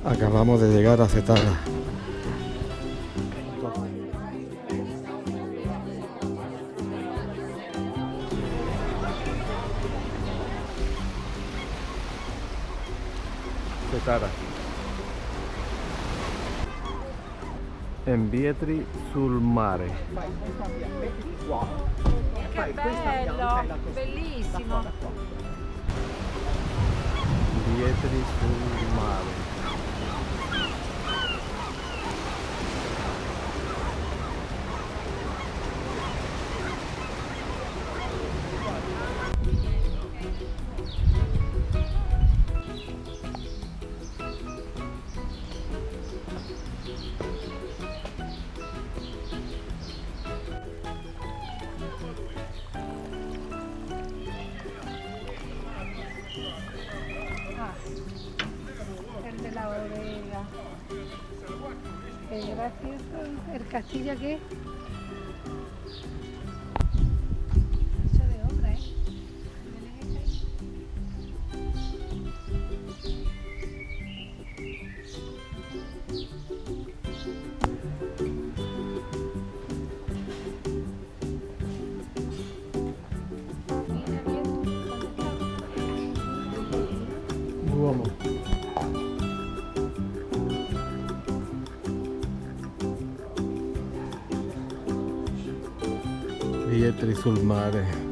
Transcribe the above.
Acabamos de llegar a Cetara. Cetara. En Vietri Sul Mare. Che bello, bellissimo. Vietri Sul Mare. El de la bodega. Qué gracioso. ¿El castillo qué? Hecho de obra, ¿eh? Mira bien, Vamos. Vietri Sul Mare.